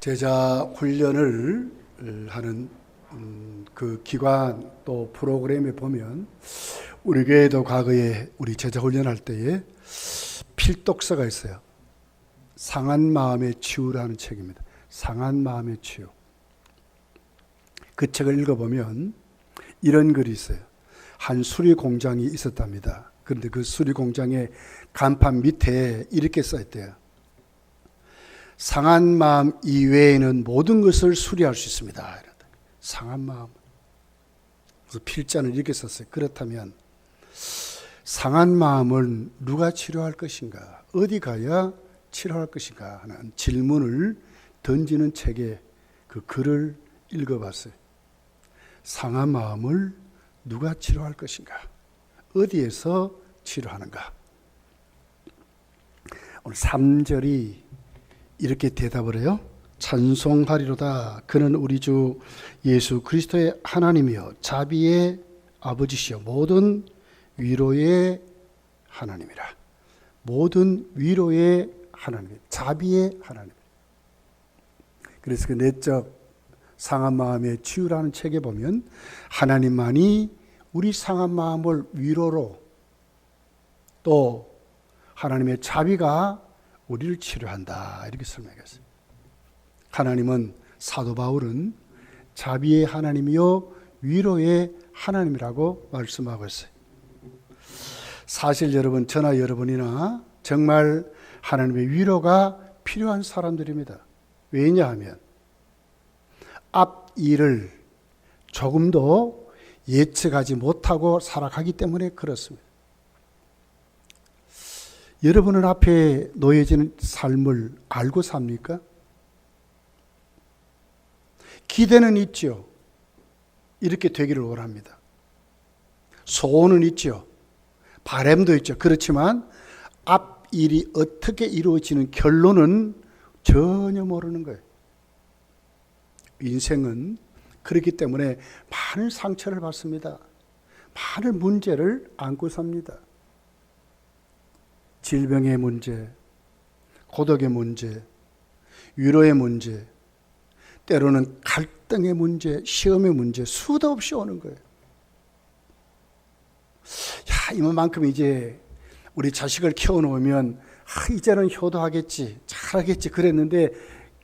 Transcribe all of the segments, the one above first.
제자 훈련을 하는 그 기관 또 프로그램에 보면 우리 교회도 과거에 우리 제자 훈련할 때에 필독서가 있어요. 상한 마음의 치유라는 책입니다. 상한 마음의 치유. 그 책을 읽어보면 이런 글이 있어요. 한 수리 공장이 있었답니다. 그런데 그 수리 공장의 간판 밑에 이렇게 써있대요. 상한 마음 이외에는 모든 것을 수리할 수 있습니다. 상한 마음. 그래서 필자는 이렇게 썼어요. 그렇다면 상한 마음을 누가 치료할 것인가? 어디 가야 치료할 것인가? 하는 질문을 던지는 책에 그 글을 읽어봤어요. 상한 마음을 누가 치료할 것인가? 어디에서 치료하는가? 오늘 3절이 이렇게 대답을 해요. 찬송하리로다. 그는 우리 주 예수 그리스도의 하나님이요 자비의 아버지시요 모든 위로의 하나님이라. 모든 위로의 하나님, 자비의 하나님. 그래서 그 내적 상한 마음의 치유라는 책에 보면 하나님만이 우리 상한 마음을 위로로 또 하나님의 자비가 우리를 치료한다. 이렇게 설명했어요. 하나님은 사도 바울은 자비의 하나님이요 위로의 하나님이라고 말씀하고 있어요. 사실 여러분, 저나 여러분이나 정말 하나님의 위로가 필요한 사람들입니다. 왜냐하면 앞 일을 조금도 예측하지 못하고 살아가기 때문에 그렇습니다. 여러분은 앞에 놓여지는 삶을 알고 삽니까? 기대는 있죠. 이렇게 되기를 원합니다. 소원은 있죠. 바람도 있죠. 그렇지만 앞 일이 어떻게 이루어지는 결론은 전혀 모르는 거예요. 인생은 그렇기 때문에 많은 상처를 받습니다. 많은 문제를 안고 삽니다. 질병의 문제, 고독의 문제, 위로의 문제, 때로는 갈등의 문제, 시험의 문제 수도 없이 오는 거예요. 이만큼 이제 우리 자식을 키워놓으면 이제는 효도하겠지, 잘하겠지 그랬는데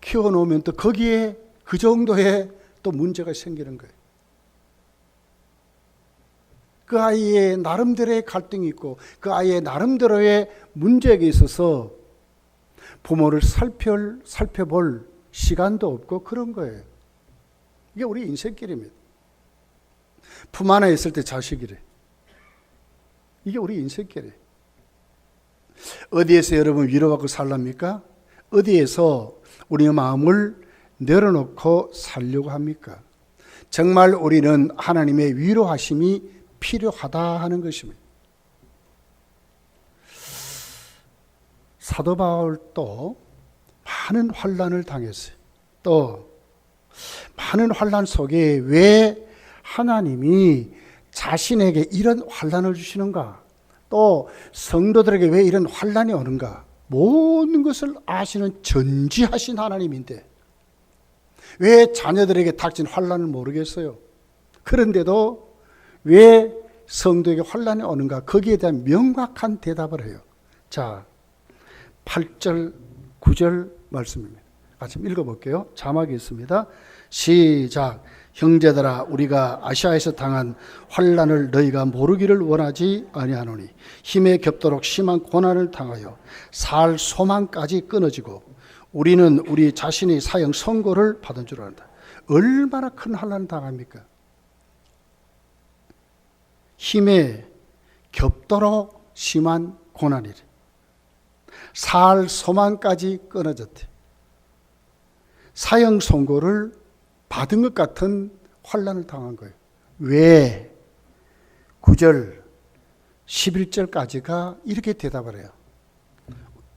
키워놓으면 또 거기에 그 정도의 또 문제가 생기는 거예요. 그 아이의 나름대로의 갈등이 있고 그 아이의 나름대로의 문제가 있어서 부모를 살펴볼 시간도 없고 그런 거예요. 이게 우리 인생길입니다. 품 안에 있을 때 자식이래. 이게 우리 인생길이에요. 어디에서 여러분 위로받고 살랍니까? 어디에서 우리의 마음을 내려놓고 살려고 합니까? 정말 우리는 하나님의 위로하심이 필요하다 하는 것입니다. 사도 바울도 많은 환난을 당했어요. 또 많은 환난 속에 왜 하나님이 자신에게 이런 환난을 주시는가? 또 성도들에게 왜 이런 환난이 오는가? 모든 것을 아시는 전지하신 하나님인데 왜 자녀들에게 닥친 환난을 모르겠어요? 그런데도 왜 성도에게 환난이 오는가? 거기에 대한 명확한 대답을 해요. 자, 8절, 9절 말씀입니다. 같이 읽어볼게요. 자막이 있습니다. 시작. 형제들아, 우리가 아시아에서 당한 환난을 너희가 모르기를 원하지 아니하노니 힘에 겹도록 심한 고난을 당하여 살 소망까지 끊어지고 우리는 우리 자신의 사형 선고를 받은 줄 안다. 얼마나 큰 환난을 당합니까? 힘에 겹도록 심한 고난이래. 살 소망까지 끊어졌대. 사형 선고를 받은 것 같은 환난을 당한 거예요. 왜? 9절, 11절까지가 이렇게 대답을 해요.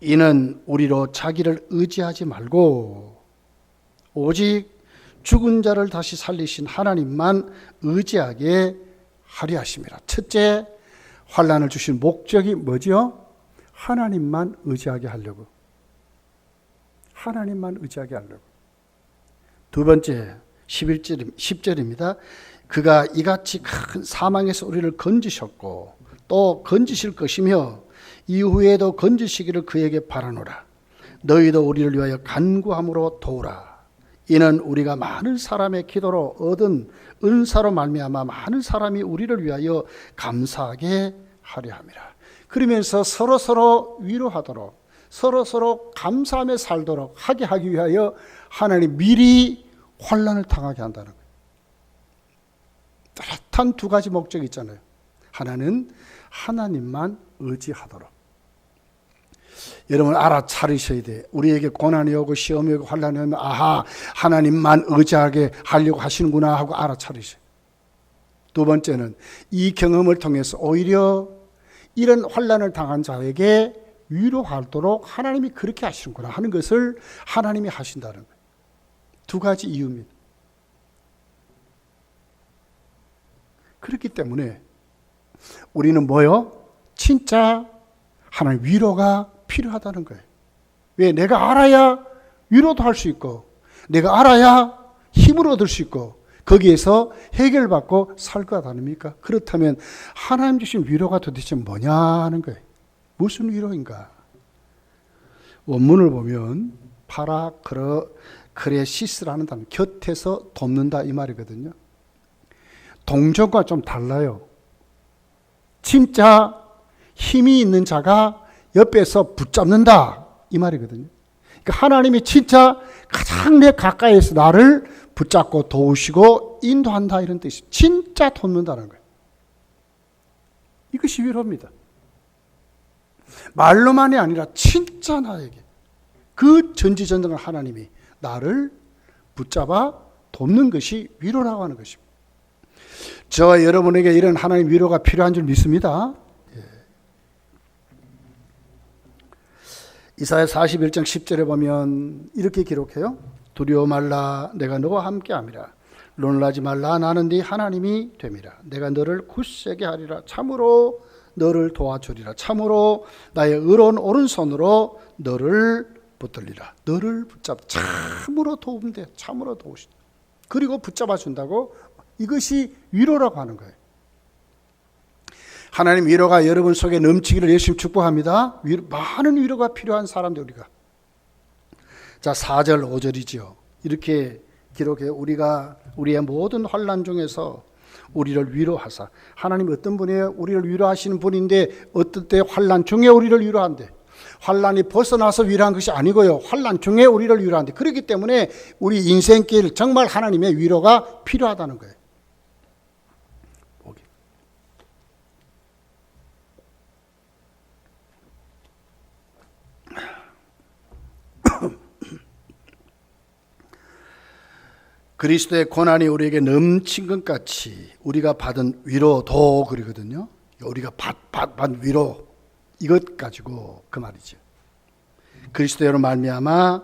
이는 우리로 자기를 의지하지 말고 오직 죽은 자를 다시 살리신 하나님만 의지하게 하려 하심이라. 첫째, 환난을 주신 목적이 뭐죠? 하나님만 의지하게 하려고. 하나님만 의지하게 하려고. 두 번째 10절입니다. 그가 이같이 큰 사망에서 우리를 건지셨고 또 건지실 것이며 이후에도 건지시기를 그에게 바라노라. 너희도 우리를 위하여 간구함으로 도우라. 이는 우리가 많은 사람의 기도로 얻은 은사로 말미암아 많은 사람이 우리를 위하여 감사하게 하려 함이라. 그러면서 서로서로 위로하도록 서로서로 감사하며 살도록 하기 위하여 하나님 미리 환난을 당하게 한다는 거예요. 뚜렷한 두 가지 목적이 있잖아요. 하나는 하나님만 의지하도록. 여러분 알아차리셔야 돼. 우리에게 고난이 오고 시험이 오고 환난이 오면 아하, 하나님만 의지하게 하려고 하시는구나 하고 알아차리셔야 돼. 두 번째는 이 경험을 통해서 오히려 이런 환난을 당한 자에게 위로하도록 하나님이 그렇게 하시는구나 하는 것을 하나님이 하신다는 거예요. 두 가지 이유입니다. 그렇기 때문에 우리는 뭐요? 진짜 하나님 위로가 필요하다는 거예요. 왜? 내가 알아야 위로도 할 수 있고 내가 알아야 힘을 얻을 수 있고 거기에서 해결받고 살 것 아닙니까? 그렇다면 하나님 주신 위로가 도대체 뭐냐 하는 거예요. 무슨 위로인가? 원문을 보면 파라크레시스라는 단어, 곁에서 돕는다 이 말이거든요. 동전과 좀 달라요. 진짜 힘이 있는 자가 옆에서 붙잡는다 이 말이거든요. 그러니까 하나님이 진짜 가장 내 가까이에서 나를 붙잡고 도우시고 인도한다 이런 뜻이 진짜 돕는다는 거예요. 이것이 위로입니다. 말로만이 아니라 진짜 나에게 그 전지전능한 하나님이 나를 붙잡아 돕는 것이 위로라고 하는 것입니다. 저와 여러분에게 이런 하나님 위로가 필요한 줄 믿습니다. 이사야 41장 10절에 보면 이렇게 기록해요. 두려워 말라 내가 너와 함께함이라. 놀라지 말라 나는 네 하나님이 됨이라. 내가 너를 굳세게 하리라. 참으로 너를 도와주리라. 참으로 나의 의로운 오른손으로 너를 붙들리라. 너를 붙잡아 참으로 도움돼. 참으로 도우신다. 그리고 붙잡아 준다고. 이것이 위로라고 하는 거예요. 하나님 위로가 여러분 속에 넘치기를 열심히 축복합니다. 많은 위로가 필요한 사람들 우리가. 자, 4절 5절이죠. 이렇게 기록해요. 우리가 우리의 모든 환난 중에서 우리를 위로하사. 하나님 어떤 분이에요? 우리를 위로하시는 분인데 어떤 때 환난 중에 우리를 위로한대. 환난이 벗어나서 위로한 것이 아니고요. 환난 중에 우리를 위로한대. 그렇기 때문에 우리 인생길 정말 하나님의 위로가 필요하다는 거예요. 그리스도의 고난이 우리에게 넘친 것 같이 우리가 받은 위로도 그러거든요. 우리가 받은 위로 이것 가지고 그 말이죠. 그리스도로 말미암아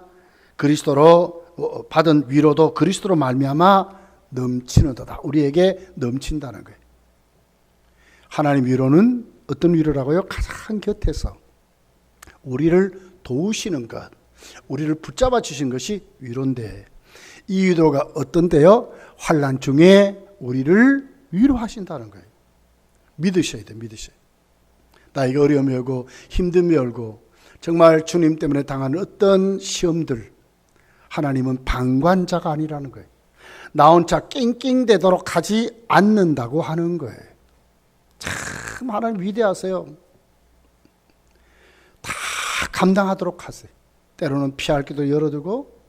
그리스도로 받은 위로도 그리스도로 말미암아 넘치는도다. 우리에게 넘친다는 거예요. 하나님 위로는 어떤 위로라고요? 가장 곁에서 우리를 도우시는 것, 우리를 붙잡아 주신 것이 위로인데 이 위로가 어떤데요? 환난 중에 우리를 위로하신다는 거예요. 믿으셔야 돼, 믿으셔야 돼. 나에게 어려움이 오고 힘듦이 오고 정말 주님 때문에 당하는 어떤 시험들, 하나님은 방관자가 아니라는 거예요. 나 혼자 낑낑대도록 하지 않는다고 하는 거예요. 참 하나님 위대하세요. 다 감당하도록 하세요. 때로는 피할 길도 열어두고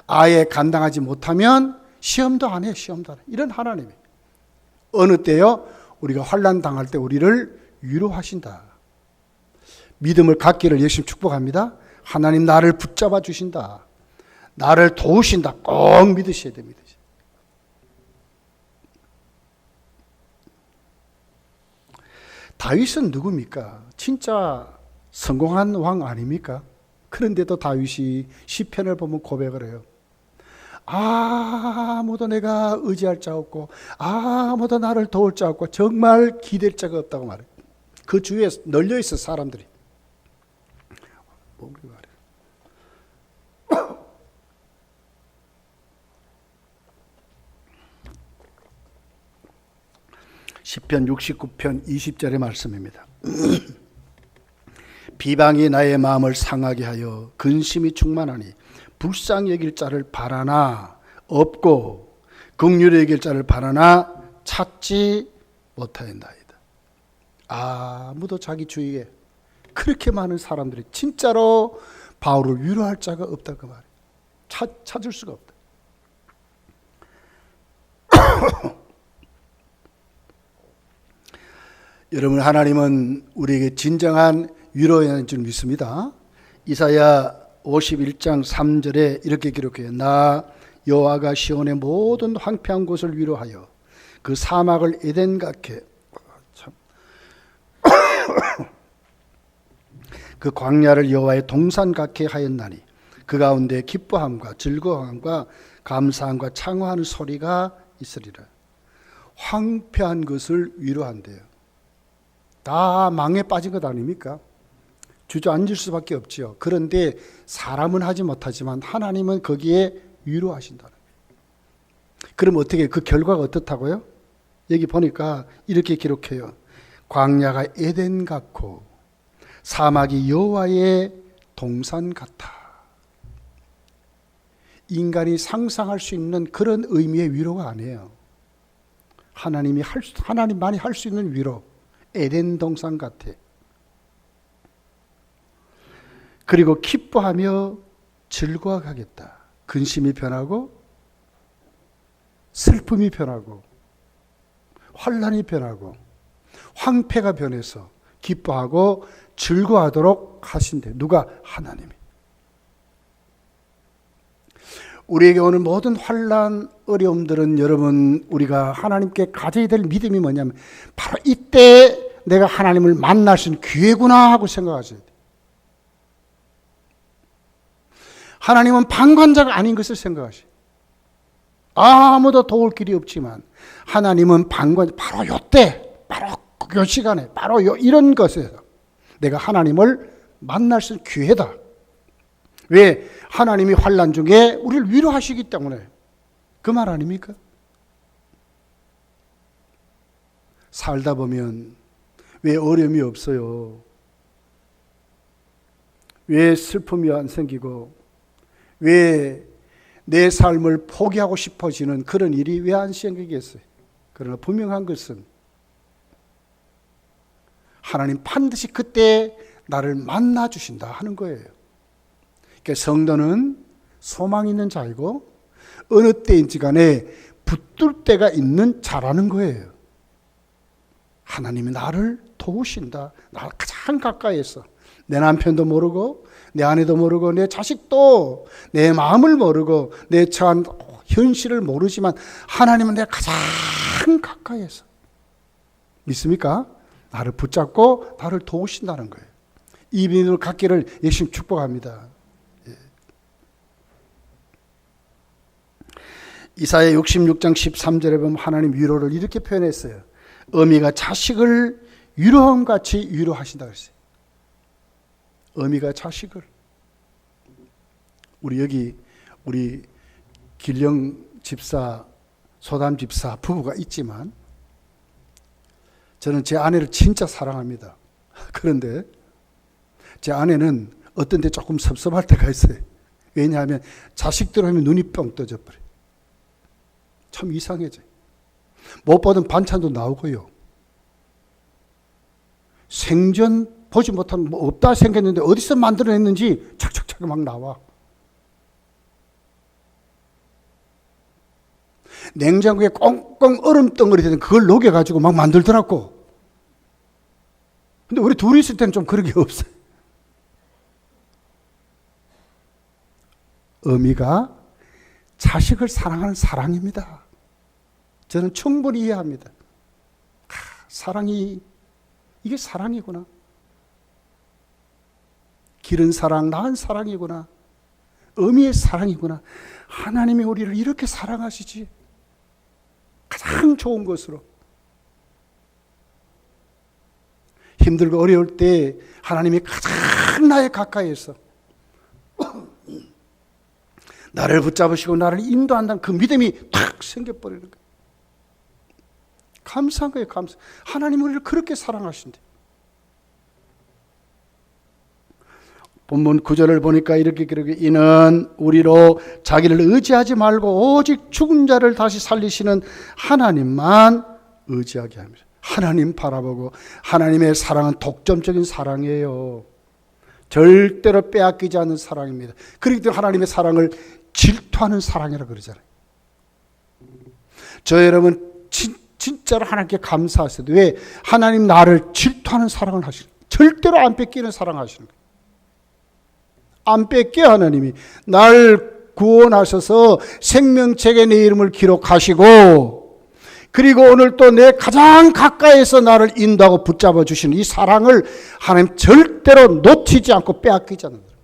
아예 감당하지 못하면 시험도 안 해, 시험도 안 해. 이런 하나님이 어느 때요? 우리가 환난 당할 때 우리를 위로하신다. 믿음을 갖기를 열심히 축복합니다. 하나님 나를 붙잡아 주신다. 나를 도우신다. 꼭 믿으셔야 됩니다. 다윗은 누굽니까? 진짜 성공한 왕 아닙니까? 그런데도 다윗이 시편을 보면 고백을 해요. 아무도 내가 의지할 자 없고 아무도 나를 도울 자 없고 정말 기댈 자가 없다고 말해요. 그 주위에 널려 있어 사람들이. 시편 69편 20절의 말씀입니다. 비방이 나의 마음을 상하게 하여 근심이 충만하니 불쌍히 여길 자를 바라나 없고 긍휼히 여길 자를 바라나 찾지 못하였나이다. 아무도 자기 주위에 그렇게 많은 사람들이 진짜로 바울을 위로할 자가 없다 그 말이에요. 찾을 수가 없다. 여러분, 하나님은 우리에게 진정한 위로인 줄 믿습니다. 이사야 51장 3절에 이렇게 기록해요. 나 여호와가 시온의 모든 황폐한 곳을 위로하여 그 사막을 에덴 같게 그 광야를 여호와의 동산 같게 하였나니 그 가운데 기뻐함과 즐거움과 감사함과 창화하는 소리가 있으리라. 황폐한 것을 위로한대요. 다 망에 빠진 것 아닙니까? 주저앉을 수밖에 없지요. 그런데 사람은 하지 못하지만 하나님은 거기에 위로하신다는 거예요. 그럼 어떻게 그 결과가 어떻다고요? 여기 보니까 이렇게 기록해요. 광야가 에덴 같고 사막이 여호와의 동산 같아. 인간이 상상할 수 있는 그런 의미의 위로가 아니에요. 하나님만이 할 수 있는 위로. 에덴 동산 같아. 그리고 기뻐하며 즐거워하겠다. 근심이 변하고 슬픔이 변하고 환난이 변하고 황폐가 변해서 기뻐하고 즐거워하도록 하신대. 누가? 하나님이. 우리에게 오는 모든 환난, 어려움들은 여러분 우리가 하나님께 가져야 될 믿음이 뭐냐면 바로 이때 내가 하나님을 만날 수 있는 기회구나 하고 생각하셔야 돼요. 하나님은 방관자가 아닌 것을 생각하셔야 돼요. 아무도 도울 길이 없지만 하나님은 방관자, 바로 요때, 바로 요 시간에, 바로 이런 것에서 내가 하나님을 만날 수 있는 기회다. 왜? 하나님이 환난 중에 우리를 위로하시기 때문에. 그 말 아닙니까? 살다 보면 왜 어려움이 없어요? 왜 슬픔이 안 생기고 왜 내 삶을 포기하고 싶어지는 그런 일이 왜 안 생기겠어요? 그러나 분명한 것은 하나님 반드시 그때 나를 만나 주신다 하는 거예요. 그러니까 성도는 소망 있는 자이고 어느 때인지 간에 붙들 때가 있는 자라는 거예요. 하나님이 나를 도우신다. 나를 가장 가까이에서 내 남편도 모르고 내 아내도 모르고 내 자식도 내 마음을 모르고 내 처한 현실을 모르지만 하나님은 내가 가장 가까이에서 믿습니까? 나를 붙잡고 나를 도우신다는 거예요. 이 믿음을 갖기를 예수님 축복합니다. 이사야 66장 13절에 보면 하나님 위로를 이렇게 표현했어요. 어미가 자식을 위로함같이 위로하신다 그랬어요. 어미가 자식을. 우리 길령 집사, 소담 집사 부부가 있지만 저는 제 아내를 진짜 사랑합니다. 그런데 제 아내는 어떤 데 조금 섭섭할 때가 있어요. 왜냐하면 자식들 하면 눈이 뻥 떠져 버려요. 참 이상해져요. 못 보던 반찬도 나오고요. 생전 보지 못한 뭐 없다 생겼는데 어디서 만들어냈는지 착착착 막 나와. 냉장고에 꽁꽁 얼음 덩어리 되는 그걸 녹여가지고 막 만들더라고. 근데 우리 둘이 있을 때는 좀 그런 게 없어요. 어미가 자식을 사랑하는 사랑입니다. 저는 충분히 이해합니다. 사랑이, 이게 사랑이구나. 기른 사랑, 낳은 사랑이구나. 어미의 사랑이구나. 하나님이 우리를 이렇게 사랑하시지. 가장 좋은 것으로. 힘들고 어려울 때 하나님이 가장 나의 가까이에서 나를 붙잡으시고 나를 인도한다는 그 믿음이 탁 생겨버리는 거예요. 감사한 거예요. 하나님 우리를 그렇게 사랑하신대. 본문 9절을 보니까 이렇게 이는 우리로 자기를 의지하지 말고 오직 죽은 자를 다시 살리시는 하나님만 의지하게 합니다. 하나님 바라보고, 하나님의 사랑은 독점적인 사랑이에요. 절대로 빼앗기지 않는 사랑입니다. 그렇기 때문에 하나님의 사랑을 질투하는 사랑이라고 그러잖아요. 저 여러분 진짜로 하나님께 감사하세요. 왜? 하나님 나를 질투하는 사랑을 하시는 거예요. 절대로 안 뺏기는 사랑을 하시는 거예요. 안 뺏겨. 하나님이 날 구원하셔서 생명책에 내 이름을 기록하시고, 그리고 오늘 또 내 가장 가까이에서 나를 인도하고 붙잡아 주시는 이 사랑을 하나님 절대로 놓치지 않고 빼앗기지 않는 거예요.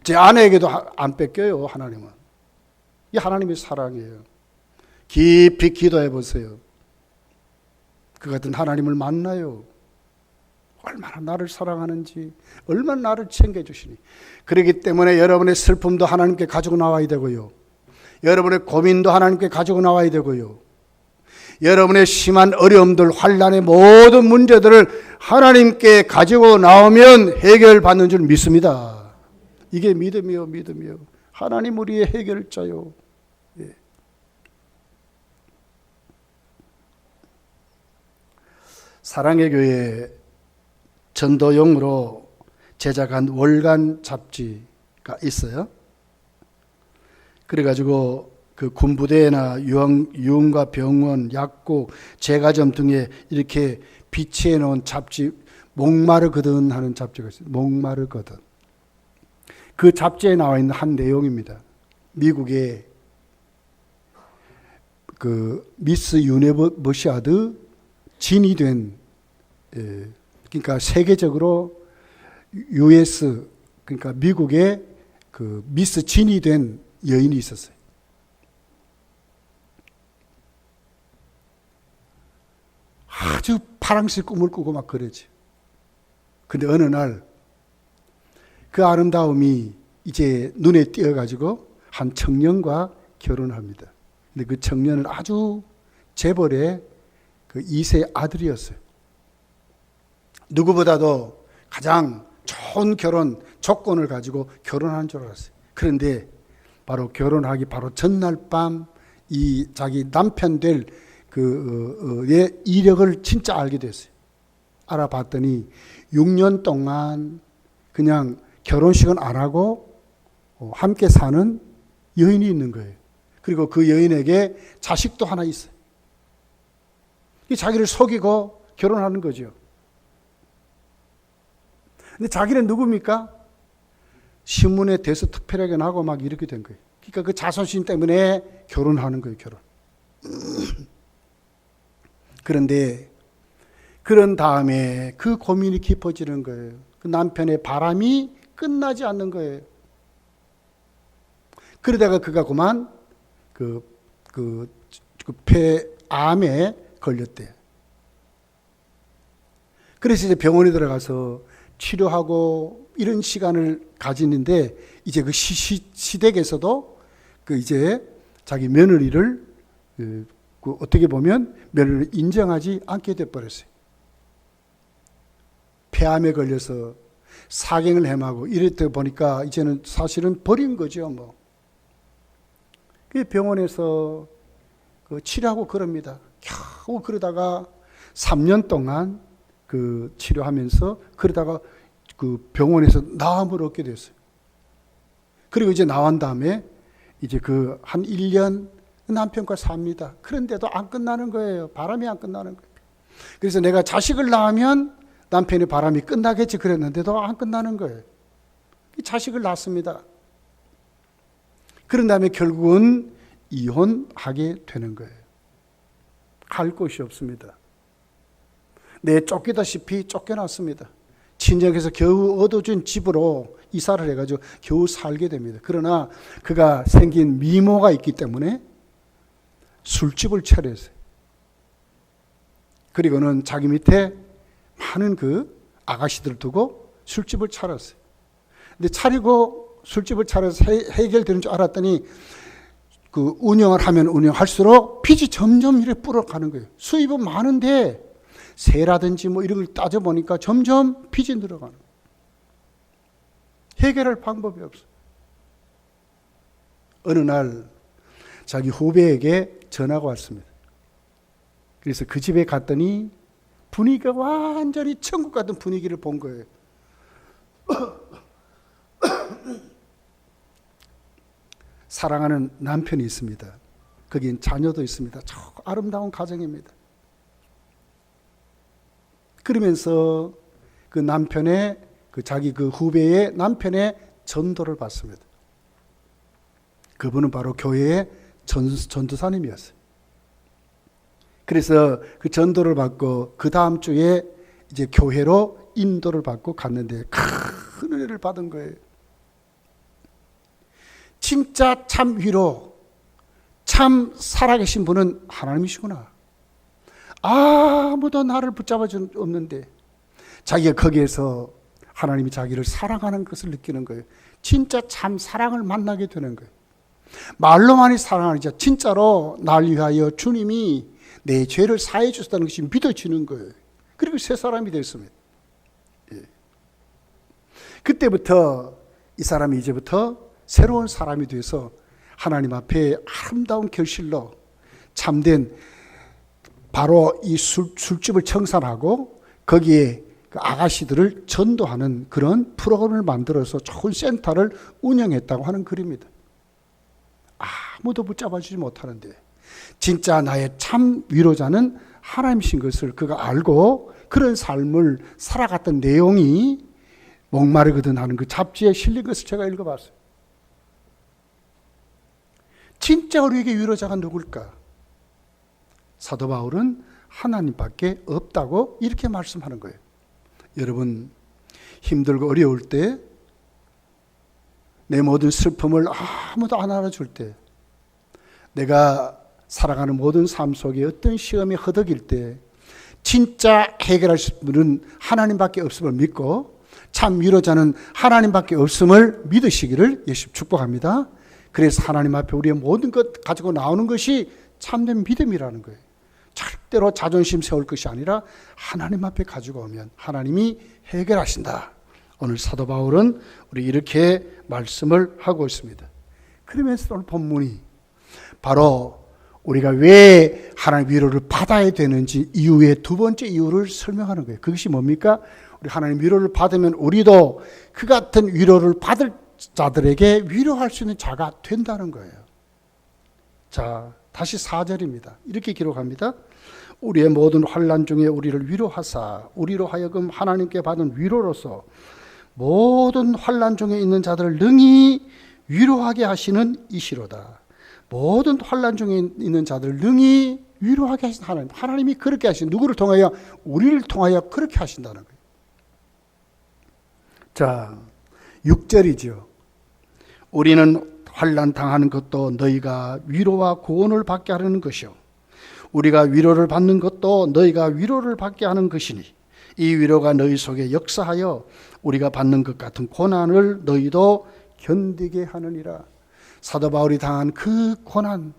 제 아내에게도 안 뺏겨요. 하나님은. 이 하나님의 사랑이에요. 깊이 기도해 보세요. 그 같은 하나님을 만나요. 얼마나 나를 사랑하는지, 얼마나 나를 챙겨주시니. 그렇기 때문에 여러분의 슬픔도 하나님께 가지고 나와야 되고요. 여러분의 고민도 하나님께 가지고 나와야 되고요. 여러분의 심한 어려움들, 환난의 모든 문제들을 하나님께 가지고 나오면 해결받는 줄 믿습니다. 이게 믿음이요, 믿음이요. 하나님 우리의 해결자요. 예. 사랑의 교회 전도용으로 제작한 월간 잡지가 있어요. 그래가지고 그 군부대나 유흥과 병원, 약국, 제과점 등에 이렇게 비치해 놓은 잡지, 목마르거든 하는 잡지가 있어요. 목마르거든. 그 잡지에 나와 있는 한 내용입니다. 미국의 그 미스 유니버시아드 진이 된, 그러니까 세계적으로 US, 그러니까 미국의 그 미스 진이 된 여인이 있었어요. 아주 파랑새 꿈을 꾸고 막 그러지. 근데 어느 날 그 아름다움이 이제 눈에 띄어가지고 한 청년과 결혼합니다. 근데 그 청년은 아주 재벌의 그 2세 아들이었어요. 누구보다도 가장 좋은 결혼 조건을 가지고 결혼한 줄 알았어요. 그런데 바로 결혼하기 바로 전날 밤 이 자기 남편 될 그의 이력을 진짜 알게 됐어요. 알아봤더니 6년 동안 그냥 결혼식은 안 하고 함께 사는 여인이 있는 거예요. 그리고 그 여인에게 자식도 하나 있어요. 자기를 속이고 결혼하는 거죠. 근데 자기는 누굽니까? 신문에 대서 특별하게 나고 막 이렇게 된 거예요. 그러니까 그 자존심 때문에 결혼하는 거예요, 결혼. 그런데 그런 다음에 그 고민이 깊어지는 거예요. 그 남편의 바람이 끝나지 않는 거예요. 그러다가 그가 그만 폐암에 걸렸대요. 그래서 이제 병원에 들어가서 치료하고 이런 시간을 가지는데 이제 그 시댁에서도 그 이제 자기 며느리를 그 어떻게 보면 며느리를 인정하지 않게 돼 버렸어요. 폐암에 걸려서 사경을 헤매고 이랬다 보니까 이제는 사실은 버린 거죠, 뭐. 그 병원에서 그 치료하고 그럽니다. 겨우 그러다가 3년 동안 그 치료하면서 그러다가 그 병원에서 나음을 얻게 됐어요. 그리고 이제 나온 다음에 이제 그 한 1년 남편과 삽니다. 그런데도 안 끝나는 거예요. 바람이 안 끝나는 거예요. 그래서 내가 자식을 낳으면 남편의 바람이 끝나겠지 그랬는데도 안 끝나는 거예요. 자식을 낳습니다. 그런 다음에 결국은 이혼하게 되는 거예요. 갈 곳이 없습니다. 쫓기다시피 쫓겨났습니다. 친정에서 겨우 얻어준 집으로 이사를 해가지고 겨우 살게 됩니다. 그러나 그가 생긴 미모가 있기 때문에 술집을 차렸어요. 그리고는 자기 밑에 많은 그 아가씨들 두고 술집을 차렸어요. 근데 차리고 술집을 차려서 해결되는 줄 알았더니 그 운영을 하면 운영할수록 빚이 점점 이렇게 불어가는 거예요. 수입은 많은데 세라든지 뭐 이런 걸 따져보니까 점점 빚이 늘어가는 거예요. 해결할 방법이 없어요. 어느 날 자기 후배에게 전화가 왔습니다. 그래서 그 집에 갔더니 분위기가 완전히 천국 같은 분위기를 본 거예요. 사랑하는 남편이 있습니다. 거긴 자녀도 있습니다. 저 아름다운 가정입니다. 그러면서 그 남편의 자기 그 후배의 남편의 전도를 받습니다. 그분은 바로 교회의 전도사님이었어요. 그래서 그 전도를 받고 그 다음 주에 이제 교회로 인도를 받고 갔는데 큰 은혜를 받은 거예요. 진짜 참 위로, 참 살아계신 분은 하나님이시구나. 아무도 나를 붙잡아 준 없는데 자기가 거기에서 하나님이 자기를 사랑하는 것을 느끼는 거예요. 진짜 참 사랑을 만나게 되는 거예요. 말로만이 사랑하죠. 진짜로 날 위하여 주님이 내 죄를 사해 주셨다는 것이 믿어지는 거예요. 그리고 새 사람이 됐습니다. 예. 그때부터 이 사람이 이제부터 새로운 사람이 돼서 하나님 앞에 아름다운 결실로 참된 바로 이 술집을 청산하고 거기에 그 아가씨들을 전도하는 그런 프로그램을 만들어서 좋은 센터를 운영했다고 하는 글입니다. 아무도 붙잡아주지 못하는데 진짜 나의 참 위로자는 하나님이신 것을 그가 알고 그런 삶을 살아갔던 내용이 목마르거든 하는 그 잡지에 실린 것을 제가 읽어봤어요. 진짜 우리에게 위로자가 누굴까? 사도 바울은 하나님밖에 없다고 이렇게 말씀하는 거예요. 여러분 힘들고 어려울 때 내 모든 슬픔을 아무도 안 알아줄 때 내가 살아가는 모든 삶 속에 어떤 시험이 허덕일 때 진짜 해결할 분은 하나님밖에 없음을 믿고 참 위로자는 하나님밖에 없음을 믿으시기를 예수 축복합니다. 그래서 하나님 앞에 우리의 모든 것 가지고 나오는 것이 참된 믿음이라는 거예요. 절대로 자존심 세울 것이 아니라 하나님 앞에 가지고 오면 하나님이 해결하신다. 오늘 사도 바울은 우리 이렇게 말씀을 하고 있습니다. 그러면서 오늘 본문이 바로 우리가 왜 하나님 위로를 받아야 되는지 이유의 두 번째 이유를 설명하는 거예요. 그것이 뭡니까? 우리 하나님 위로를 받으면 우리도 그 같은 위로를 받을 자들에게 위로할 수 있는 자가 된다는 거예요. 자, 다시 4절입니다. 이렇게 기록합니다. 우리의 모든 환난 중에 우리를 위로하사 우리로 하여금 하나님께 받은 위로로서 모든 환난 중에 있는 자들을 능히 위로하게 하시는 이시로다. 모든 환난 중에 있는 자들을 능히 위로하게 하신 하나님. 하나님이 그렇게 하신 누구를 통하여? 우리를 통하여 그렇게 하신다는 거예요. 자, 6절이죠. 우리는 환난 당하는 것도 너희가 위로와 구원을 받게 하려는 것이요 우리가 위로를 받는 것도 너희가 위로를 받게 하는 것이니 이 위로가 너희 속에 역사하여 우리가 받는 것 같은 고난을 너희도 견디게 하느니라. 사도 바울이 당한 그 고난,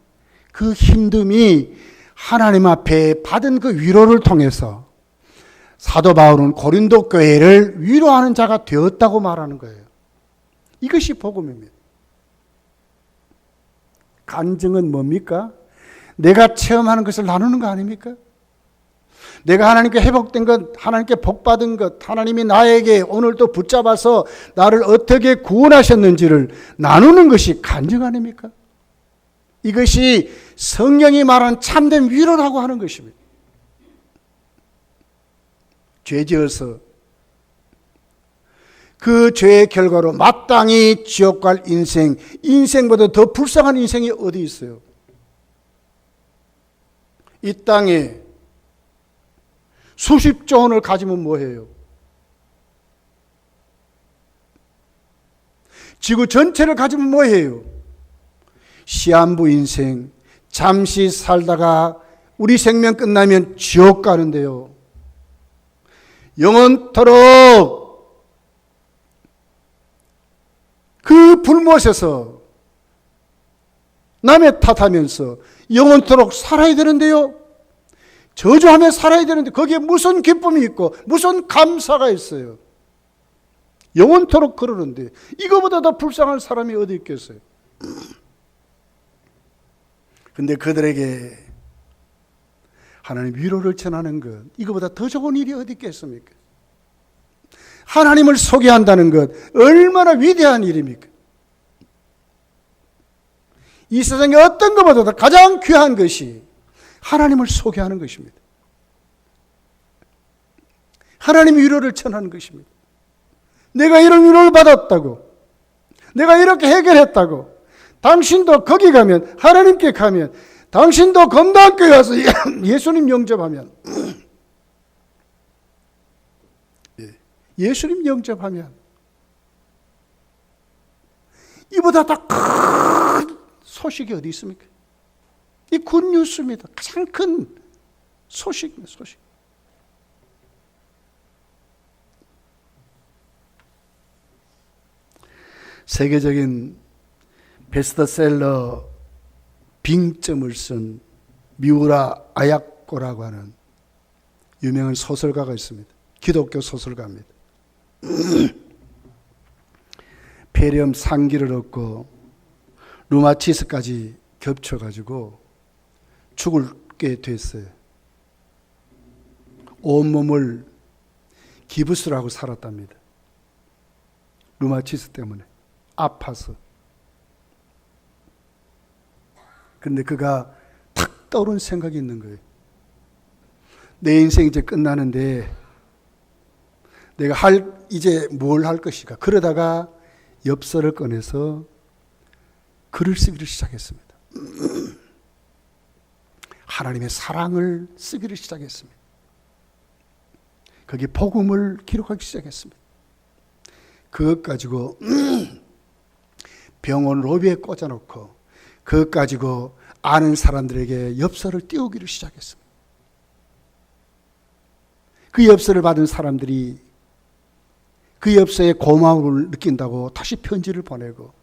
그 힘듦이 하나님 앞에 받은 그 위로를 통해서 사도 바울은 고린도 교회를 위로하는 자가 되었다고 말하는 거예요. 이것이 복음입니다. 간증은 뭡니까? 내가 체험하는 것을 나누는 거 아닙니까? 내가 하나님께 회복된 것, 하나님께 복받은 것, 하나님이 나에게 오늘도 붙잡아서 나를 어떻게 구원하셨는지를 나누는 것이 간증 아닙니까? 이것이 성경이 말하는 참된 위로라고 하는 것입니다. 죄지어서 그 죄의 결과로 마땅히 지옥 갈 인생, 인생보다 더 불쌍한 인생이 어디 있어요? 이 땅에 수십조 원을 가지면 뭐해요? 지구 전체를 가지면 뭐해요? 시한부 인생, 잠시 살다가 우리 생명 끝나면 지옥 가는데요. 영원토록 그 불못에서 남의 탓하면서 영원토록 살아야 되는데요. 저주하며 살아야 되는데 거기에 무슨 기쁨이 있고 무슨 감사가 있어요. 영원토록 그러는데 이거보다 더 불쌍한 사람이 어디 있겠어요. 근데 그들에게 하나님 위로를 전하는 것, 이거보다 더 좋은 일이 어디 있겠습니까? 하나님을 소개한다는 것 얼마나 위대한 일입니까? 이 세상에 어떤 것보다 가장 귀한 것이 하나님을 소개하는 것입니다. 하나님의 위로를 전하는 것입니다. 내가 이런 위로를 받았다고, 내가 이렇게 해결했다고, 당신도 거기 가면, 하나님께 가면, 당신도 검단교회 와서 예수님 영접하면, 예수님 영접하면 이보다 더 큰 소식이 어디 있습니까? 이 굿뉴스입니다. 가장 큰 소식입니다. 소식. 세계적인 베스트셀러 빙점을 쓴 미우라 아야코라고 하는 유명한 소설가가 있습니다. 기독교 소설가입니다. 폐렴 상기를 얻고 루마티스까지 겹쳐가지고 죽게 됐어요. 온몸을 기부스를 하고 살았답니다. 루마티스 때문에 아파서. 근데 그가 탁 떠오른 생각이 있는 거예요. 내 인생 이제 끝나는데 내가 이제 뭘 할 것인가. 그러다가 엽서를 꺼내서 글을 쓰기를 시작했습니다. 하나님의 사랑을 쓰기를 시작했습니다. 거기 복음을 기록하기 시작했습니다. 그것 가지고 병원 로비에 꽂아놓고 그것 가지고 아는 사람들에게 엽서를 띄우기를 시작했습니다. 그 엽서를 받은 사람들이 그 엽서에 고마움을 느낀다고 다시 편지를 보내고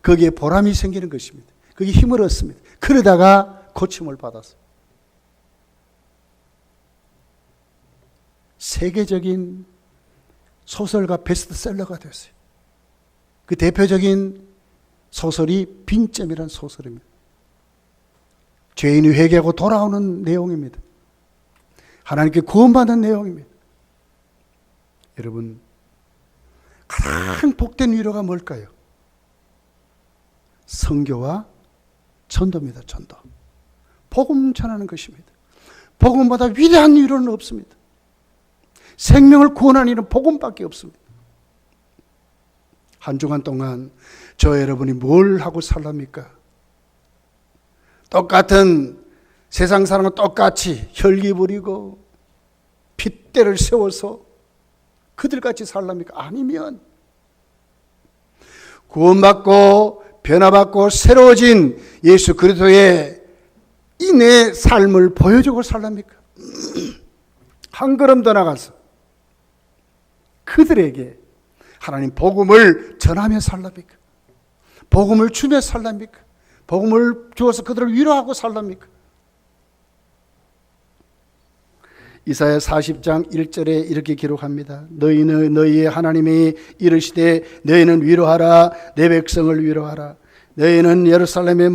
거기에 보람이 생기는 것입니다. 거기에 힘을 얻습니다. 그러다가 고침을 받았어요. 세계적인 소설가 베스트셀러가 됐어요. 그 대표적인 소설이 빙점이라는 소설입니다. 죄인이 회개하고 돌아오는 내용입니다. 하나님께 구원받는 내용입니다. 여러분, 가장 복된 위로가 뭘까요? 선교와 전도입니다. 전도. 복음 전하는 것입니다. 복음보다 위대한 위로는 없습니다. 생명을 구원하는 일은 복음밖에 없습니다. 한 주간 동안 저 여러분이 뭘 하고 살랍니까? 똑같은 세상 사람과 똑같이 혈기 부리고 핏대를 세워서 그들같이 살랍니까? 아니면 구원받고 변화받고 새로워진 예수 그리스도의 이 내 삶을 보여주고 살랍니까? 한 걸음 더 나가서 그들에게 하나님 복음을 전하며 살랍니까? 복음을 주며 살랍니까? 복음을 주어서 그들을 위로하고 살랍니까? 이사야 40장 1절에 이렇게 기록합니다. 너희는 너희의 하나님이 이르시되 너희는 위로하라. 내 백성을 위로하라. 너희는 예루살렘의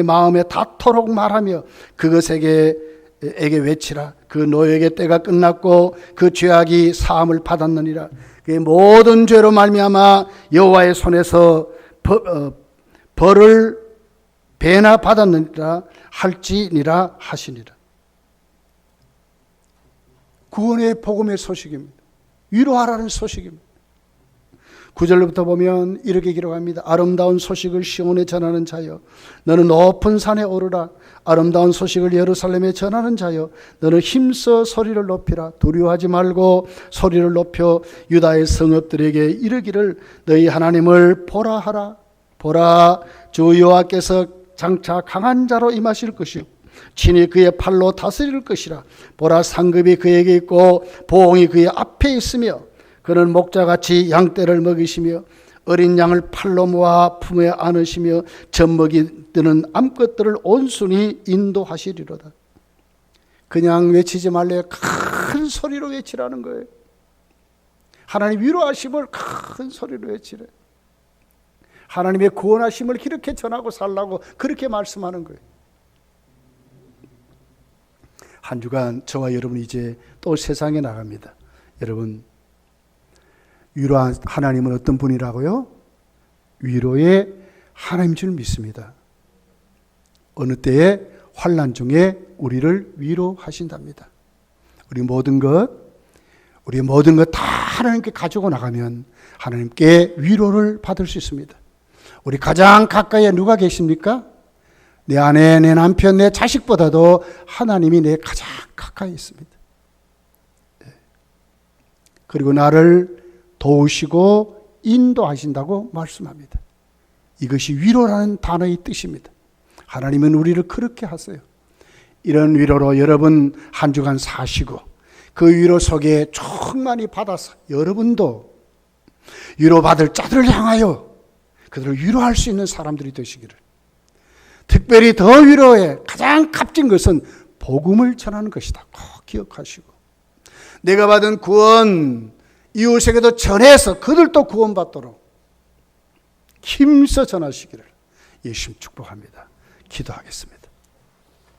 마음에 닿도록 말하며 그것에게 외치라. 그 노예의 때가 끝났고 그 죄악이 사함을 받았느니라. 그 모든 죄로 말미암아 여호와의 손에서 벌을 배나 받았느니라 할지니라 하시니라. 구원의 복음의 소식입니다. 위로하라는 소식입니다. 9절부터 보면 이렇게 기록합니다. 아름다운 소식을 시온에 전하는 자여 너는 높은 산에 오르라. 아름다운 소식을 예루살렘에 전하는 자여 너는 힘써 소리를 높이라. 두려워하지 말고 소리를 높여 유다의 성읍들에게 이르기를 너희 하나님을 보라 하라. 보라, 주 여호와께서 장차 강한 자로 임하실 것이요 친히 그의 팔로 다스릴 것이라. 보라, 상급이 그에게 있고 보응이 그의 앞에 있으며 그는 목자같이 양떼를 먹이시며 어린 양을 팔로 모아 품에 안으시며 젖먹이 드는 암것들을 온순히 인도하시리로다. 그냥 외치지 말래요. 큰 소리로 외치라는 거예요. 하나님 위로하심을 큰 소리로 외치래. 하나님의 구원하심을 그렇게 전하고 살라고 그렇게 말씀하는 거예요. 한 주간 저와 여러분 이제 또 세상에 나갑니다. 여러분, 위로한 하나님은 어떤 분이라고요? 위로의 하나님인 줄 믿습니다. 어느 때에 환난 중에 우리를 위로하신답니다. 우리 모든 것 다 하나님께 가지고 나가면 하나님께 위로를 받을 수 있습니다. 우리 가장 가까이에 누가 계십니까? 내 아내, 내 남편, 내 자식보다도 하나님이 내 가장 가까이 있습니다. 그리고 나를 도우시고 인도하신다고 말씀합니다. 이것이 위로라는 단어의 뜻입니다. 하나님은 우리를 그렇게 하세요. 이런 위로로 여러분 한 주간 사시고 그 위로 속에 충만히 받아서 여러분도 위로받을 자들을 향하여 그들을 위로할 수 있는 사람들이 되시기를. 특별히 더 위로에 가장 값진 것은 복음을 전하는 것이다. 꼭 기억하시고 내가 받은 구원 이웃에게도 전해서 그들도 구원받도록 힘써 전하시기를 예수님 축복합니다. 기도하겠습니다.